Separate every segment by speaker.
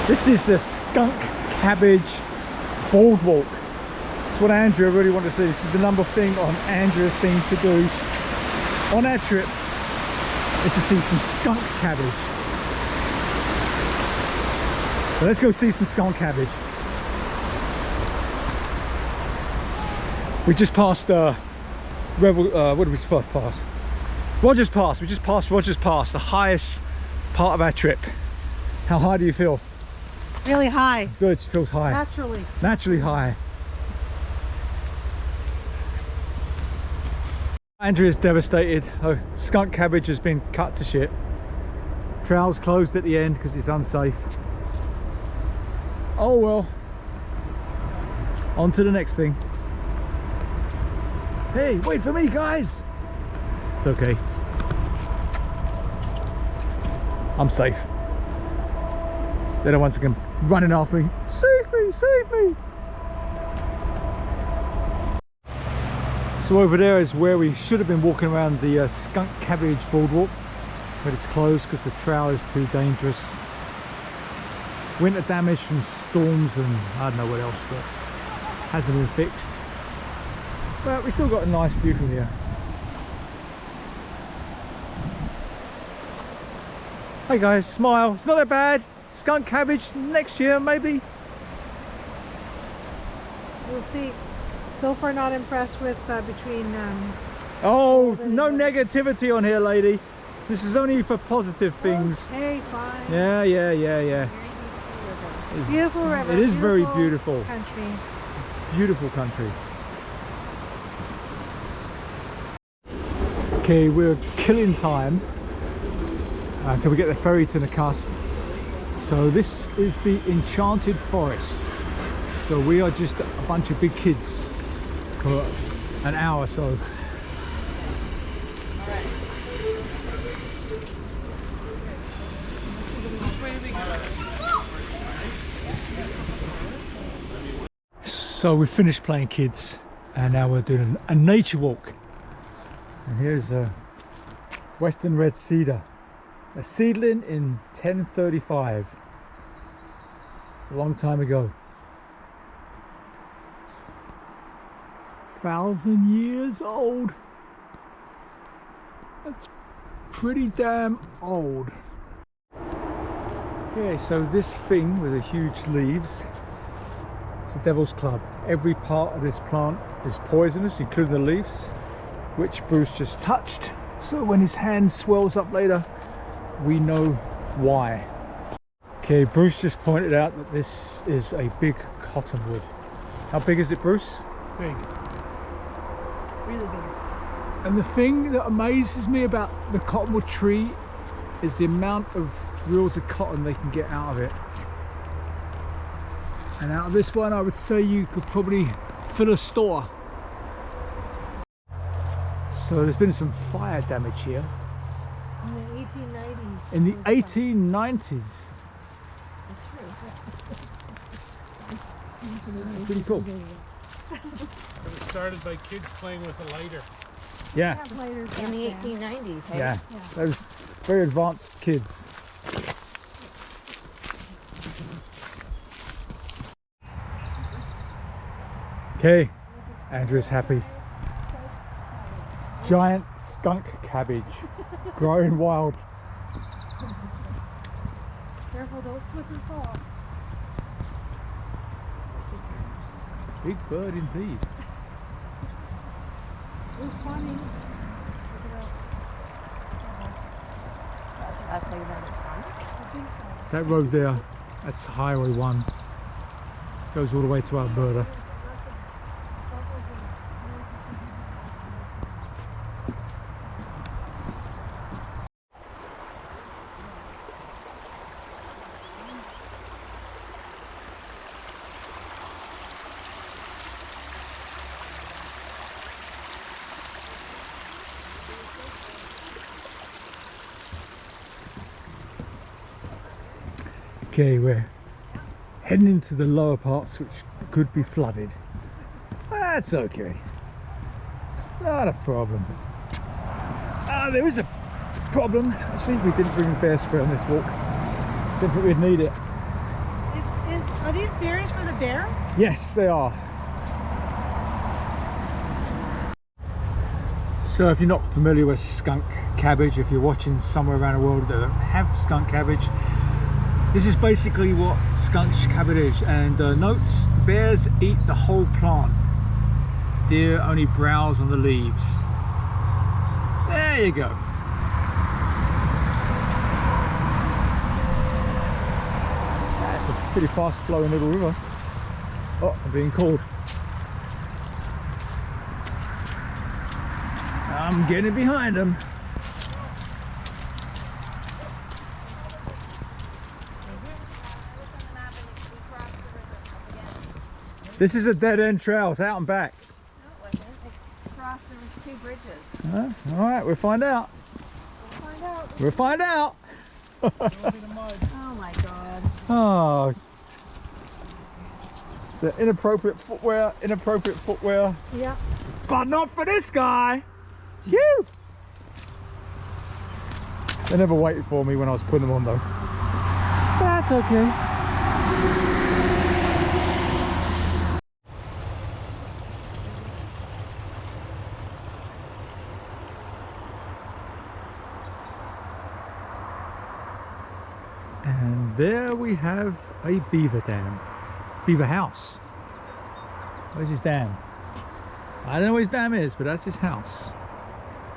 Speaker 1: This is the skunk cabbage boardwalk. It's what Andrea really wanted to see. This is the number thing on Andrea's thing to do on our trip, is to see some skunk cabbage. So let's go see some skunk cabbage. We just passed what did we pass? Rogers Pass. We just passed Rogers Pass, the highest part of our trip. How high do you feel?
Speaker 2: Really high.
Speaker 1: Good, it feels high. Naturally high. Andrea's devastated. Her skunk cabbage has been cut to shit. Trail's closed at the end because it's unsafe. Oh well. On to the next thing. Hey, wait for me, guys. It's okay. I'm safe. They're the ones that come running after me. Save me, save me. So over there is where we should have been walking around the skunk cabbage boardwalk, but it's closed because the trail is too dangerous. Winter damage from storms and I don't know what else, but hasn't been fixed. But we still got a nice view from here. Hey guys, smile. It's not that bad. Skunk cabbage next year, maybe.
Speaker 2: We'll see. So far, not impressed with between.
Speaker 1: Oh, no negativity on here, lady. This is only for positive things.
Speaker 2: Hey, fine.
Speaker 1: Yeah.
Speaker 2: Beautiful river.
Speaker 1: It is very beautiful.
Speaker 2: Country.
Speaker 1: Beautiful country. Okay, we're killing time until we get the ferry to the cusp. So this is the Enchanted Forest. So we are just a bunch of big kids for an hour or so. So we finished playing kids and now we're doing a nature walk. And here's a Western red cedar, a seedling in 1035. It's a long time ago. 1,000 years old. That's pretty damn old. Okay, so this thing with the huge leaves, it's the Devil's Club. Every part of this plant is poisonous, including the leaves, which Bruce just touched. So when his hand swells up later, we know why. Okay, Bruce just pointed out that this is a big cottonwood. How big is it, Bruce?
Speaker 2: Big. Really big.
Speaker 1: And the thing that amazes me about the cottonwood tree is the amount of reels of cotton they can get out of it. And out of this one, I would say you could probably fill a store. So there's been some fire damage here.
Speaker 2: In the 1890s.
Speaker 1: In the 1890s.
Speaker 2: That's
Speaker 1: Pretty cool.
Speaker 3: It was started by kids playing with a lighter.
Speaker 1: Yeah.
Speaker 2: In the 1890s. Hey?
Speaker 1: Yeah. Those very advanced kids. Okay, Andrew's happy. Giant skunk cabbage, growing wild.
Speaker 2: Careful, don't slip and fall.
Speaker 1: Big bird indeed.
Speaker 2: It was funny.
Speaker 1: That road there, that's Highway 1. Goes all the way to Alberta. Okay, we're heading into the lower parts which could be flooded. That's okay. Not a problem. There is a problem. Actually, we didn't bring bear spray on this walk. Didn't think we'd need it.
Speaker 2: Are these berries for the bear?
Speaker 1: Yes, they are. So if you're not familiar with skunk cabbage, if you're watching somewhere around the world that don't have skunk cabbage, this is basically what skunk cabbage is. And notes, bears eat the whole plant. Deer only browse on the leaves. There you go. That's a pretty fast flowing little river. Oh, I'm being called. I'm getting behind them. This is a dead end trail. It's out and back.
Speaker 4: No, it wasn't. It crossed, there was 2 bridges.
Speaker 1: All right, we'll find out.
Speaker 4: We'll find out.
Speaker 1: We'll find out.
Speaker 4: Oh my God.
Speaker 1: Oh. It's an inappropriate footwear,
Speaker 2: Yeah.
Speaker 1: but not for this guy. Phew. They never waited for me when I was putting them on though. That's okay. And there we have a beaver dam. Beaver house. Where's his dam? I don't know where his dam is, but that's his house.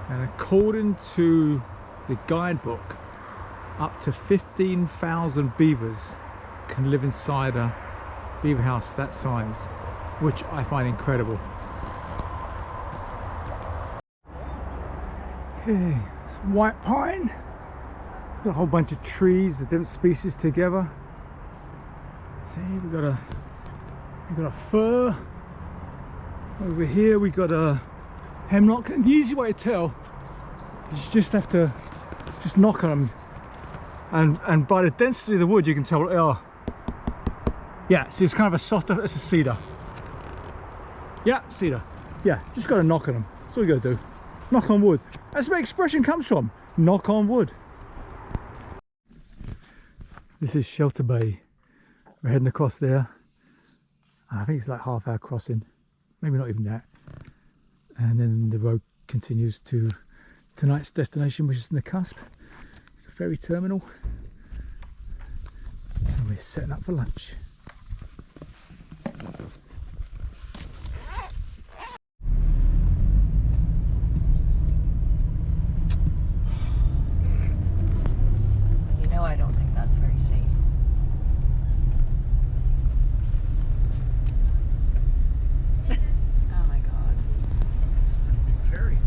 Speaker 1: And according to the guidebook, up to 15,000 beavers can live inside a beaver house that size, which I find incredible. Okay, it's white pine. Got a whole bunch of trees of different species together. See, we got a fir. Over here we got a hemlock, and the easy way to tell is you just have to just knock on them, and by the density of the wood you can tell what they are. Yeah, see, it's kind of a softer, it's a cedar. Yeah, cedar. Yeah, just got to knock on them. That's all you got to do. Knock on wood. That's where the expression comes from. Knock on wood. This is Shelter Bay. We're heading across there. I think it's like half-hour crossing, maybe not even that. And then the road continues to tonight's destination, which is in the cusp. It's a ferry terminal. And we're setting up for lunch.
Speaker 4: You know I don't think that's very safe. Oh my God.
Speaker 1: It's a pretty big ferry.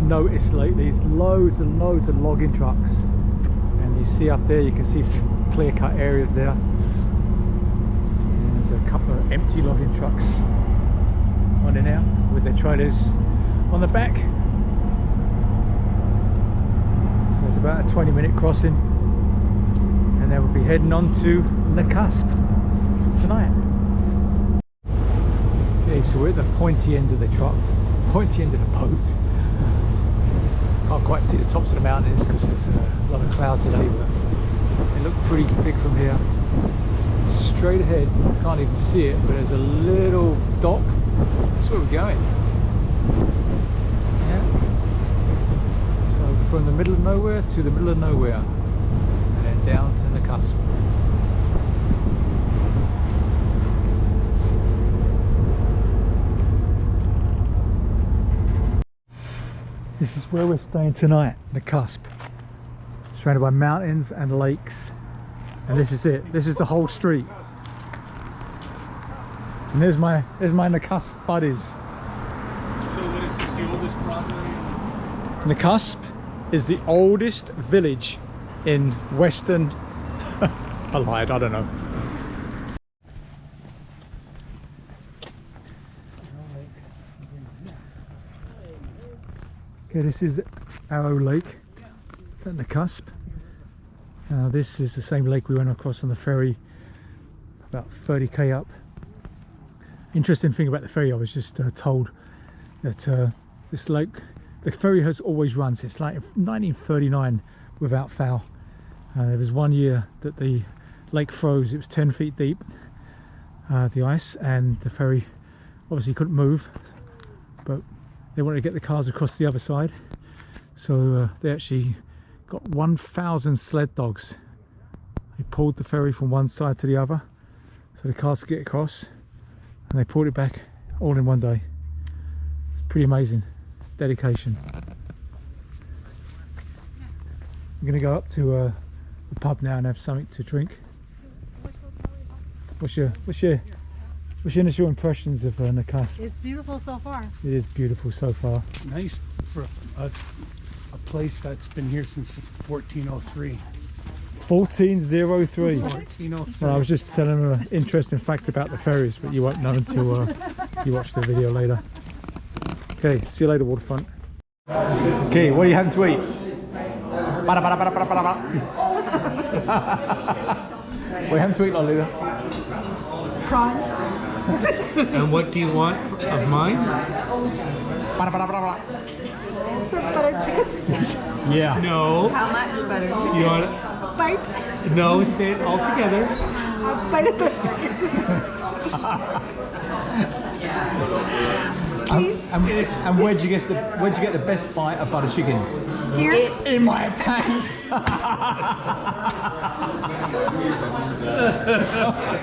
Speaker 1: Noticed lately is loads and loads of logging trucks, and you see up there, you can see some clear-cut areas there. And there's a couple of empty logging trucks on there now with their trailers on the back. So it's about a 20-minute crossing, and then we'll be heading on to the cusp tonight. Okay, so we're at the pointy end of the truck, pointy end of the boat. Can't quite see the tops of the mountains because there's a lot of cloud today, but they look pretty big from here. Straight ahead, can't even see it, but there's a little dock. That's where we're going. from the middle of nowhere to the middle of nowhere, and then down to the cusp. This is where we're staying tonight, the cusp. Surrounded by mountains and lakes. And this is it. This is the whole street. And there's my the cusp buddies.
Speaker 3: So what is this, the oldest property?
Speaker 1: The cusp is the oldest village in Western. I lied, I don't know. Okay, this is Arrow Lake at the cusp. This is the same lake we went across on the ferry about 30k up. Interesting thing about the ferry, I was just told that this lake, the ferry has always run since like 1939 without fail. There was one year that the lake froze. It was 10 feet deep, the ice, and the ferry obviously couldn't move, but they wanted to get the cars across the other side, so they actually got 1,000 sled dogs. They pulled the ferry from one side to the other so the cars could get across, and they pulled it back all in one day. It's pretty amazing. It's dedication. We're going to go up to the pub now and have something to drink. What's your initial impressions of the cusp?
Speaker 2: It's beautiful so far.
Speaker 1: It is beautiful so far.
Speaker 3: Nice for a place that's been here since 1403.
Speaker 1: 1403.
Speaker 3: 1403.
Speaker 1: Well, I was just telling them an interesting fact about the ferries, but you won't know until you watch the video later. Okay, see you later, waterfront. Okay, what are you having to eat? What are you having to eat, Lolita?
Speaker 2: Prawns.
Speaker 3: And what do you want of mine?
Speaker 2: Some butter chicken.
Speaker 1: Yeah.
Speaker 3: No.
Speaker 4: How much butter chicken?
Speaker 3: You want
Speaker 2: Bite.
Speaker 3: No, say it all together.
Speaker 2: A bite of butter chicken.
Speaker 1: And where'd you get the best bite of butter chicken?
Speaker 2: Here.
Speaker 1: In my pants.